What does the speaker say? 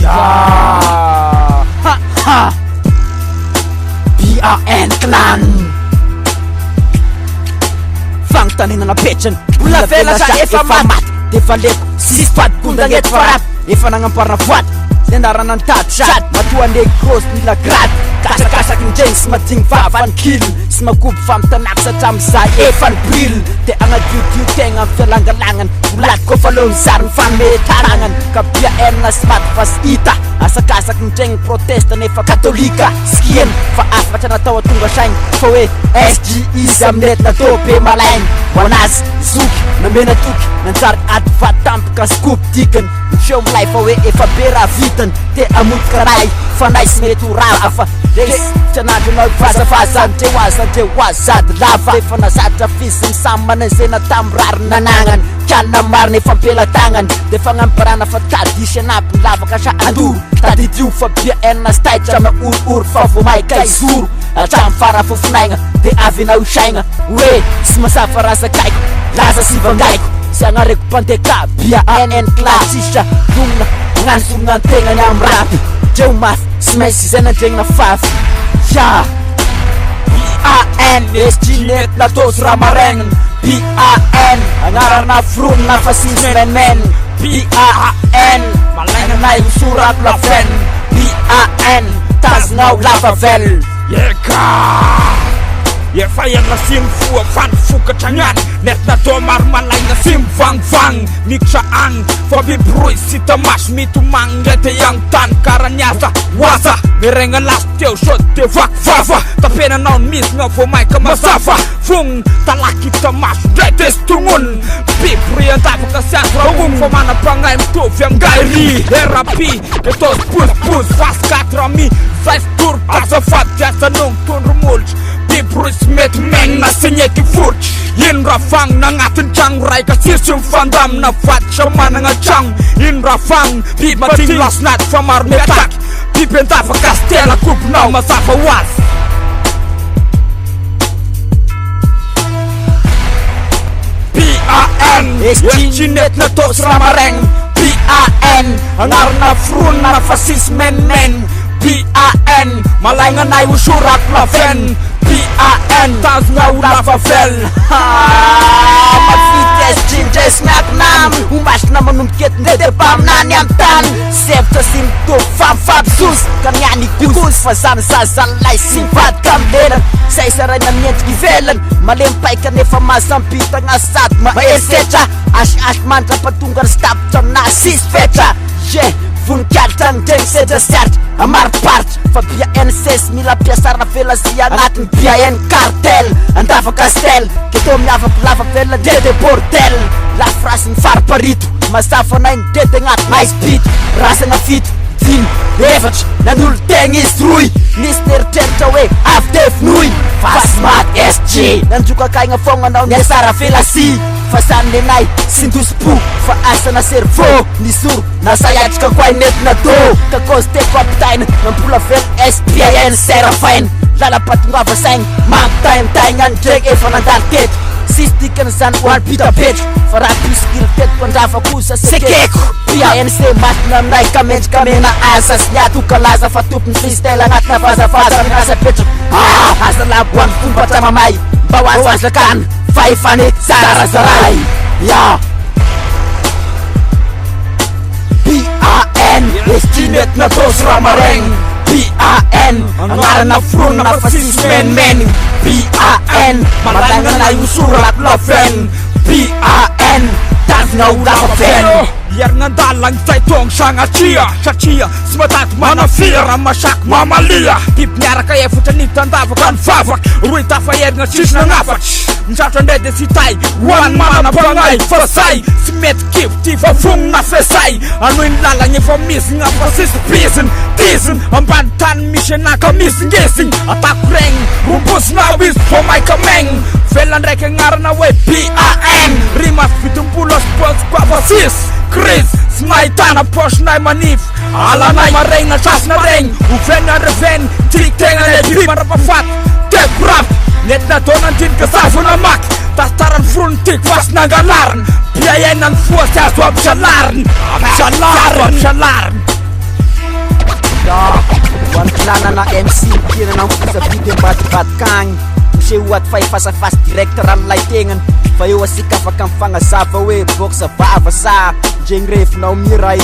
BAN Clan fagnotanena na petran olona velatra efa maty defa leko sisy fady kondagneto faraty efa nagnamparana voaty zay andarana nitady sady matoa negros mila grady kasakasaky ndregny sy madigny vava ny kilo sy makoby famitanako satria amizay efa ny bril de agnadio tegna amin'ny fialangalangany olaty kofa loha mizary ny fanometagnany ka BAN na sy maty fa sy hita asakasaky ndregny protesta nefa katolika skieny fa afatra natao atonga saigny fa hoe SG izy aminety natao be malaigny hoanazy zoky namena toky nanjary ady vatampika scoop dikany mifeo milay fa hoe efa be raha vitany te amotika ray fanay sy mety ho rava fa Chanadro vaza wazad lava efa nazatra fisy misamy mananzay natamrary nanagnan kialina marina efa mpela tagnany de fagnamparana fa tadisy anaby lavaka sa andoro tadidio fa BAN na staitra me orooro fa vomay kay zoro atramy fara fofinaigna de avy na usaigna hoe sy masafa razakaiko laza sy vangaiko sy agnareko mpanteka BAN klasisa domina agnano sorona antegnany amy rapy dreo mafy sy mainsy zay nandregnina fafy ya BAN estinety natosy raha maragniny BAN agnarana fronina fa sisy menmen BAN malaignanay hosorako laven BAN tazognao lavavel efa iagna sy mifoa fanifokatra agnany nety natao maro malaigna sy mivangivagny mikitra agny fa bibroy sy tamaso mitomagny ndraty iagny tany kara niasa oasa miregna lasy teo sody te vakivava tapenanao ny misygna vo maika masafa fogny talaky tamaso ndray te sy tognony bibroy andavaka sy azo ragogny fa manam-pagnay mitovy amingayry erapi ketosy pozipozy fasy 4 mi zay fitoro azafady diasanogny tondro molotry bibroy sy mety megna segneky forotry ino raha fagnina agnatin'ny tragno raika sisy mifandamina vaditra managna tragno ino raha fagnina biby matigny lasinaty fa maro metaky biby andavaka sy tela kopinao mazafa ho azy BAN estinety natosy raha maragniny BAN agnarana fronina fa sisy menmen BAN malaignanay hosorako laven BAN tazogna ho lavavel mafity SG ndresy miakinamy homasina manomboketo ndety ampaminany amy tany sevatra sy mitovy famifampisosy ka miany ikosy fa zany zazanylay sy mivadika amilelany zay saraina miendriky ivelany malemy paika nefa mahasampitagna sady maesetra asiasy mandrapatonga ny stapitra amina sisy fetra ye voninkalitra nydregny sedra siaritra amariparitra fa BAN sesy mila piasarana felasy agnatiny BAN cartel andavaka stel keto miavaky lavavelona ndede bordel lafirasy ny fariparito masafa nay ny dedy agnaty maizipito rasagna fito dimy efatra nanolo tegna izy roy nisy neritreritra hoe avy definoy fa sy maty SG nandrokakaigna fogna anao niasara felasy fa zany lenay sy ndosipo fa asana cerveau nisoro nasayatrika koa netina do ka cause teko apitaina nambola vel SBAN serafaina lalapatongava saigny mampitaimitaigna ndregny efa nandalo teto sisy dikany zany hoany pitapetrika fa raha pisikily tetiko andrava kosa sekeko BAN se masina aminay kamendrikamena asa sy niatoka laza fa tompony freestyle agnatina vazafaza aminasa petraka asa laboany fombatra mamay mba hoazy azakana fa efanety zarazaray ya BAN estinety natosy raha maragniny BAN agnarana fronina fa sisy menmen BAN malaignanay hosorako laven BAN tazogna ho lavavel iargnandalagny taitogny sagnatria satria sy matady manafira masaky mamalia biby miaraka efatra nitandavaka ny vavaky roy tafaherigna tsisy nagnafatry mitratra ndray de sy tay hoany manam-pagnay fa say sy mety kivo ty fa fognina fesay anoy ny lalagny efa misigna fa sisy biziny diziny ambany tany misy anaka misingesigny atako regny rombosinao izy vo maika megny velona ndraiky agnarana hoe BAN rimasy vitombolo aspozy koa fa sisy crise sy mahitana posinay manify alanay maregna sasina regny ovena reveny tiky tegna le biby mandrapafaty teko rapy nety natao nandinika zavana maky tasitarany frony tiky fasy nangalariny BAN ny foa sy azo ampisalariny ampisalariny Hoan'ny mpinanana MC tena nampisafidy ambadibatikagny miseho aty fa efasafasy direct ranolay tegnany fa eo asika afaka mifagnazava hoe boxa vava sa ndregny refinao miray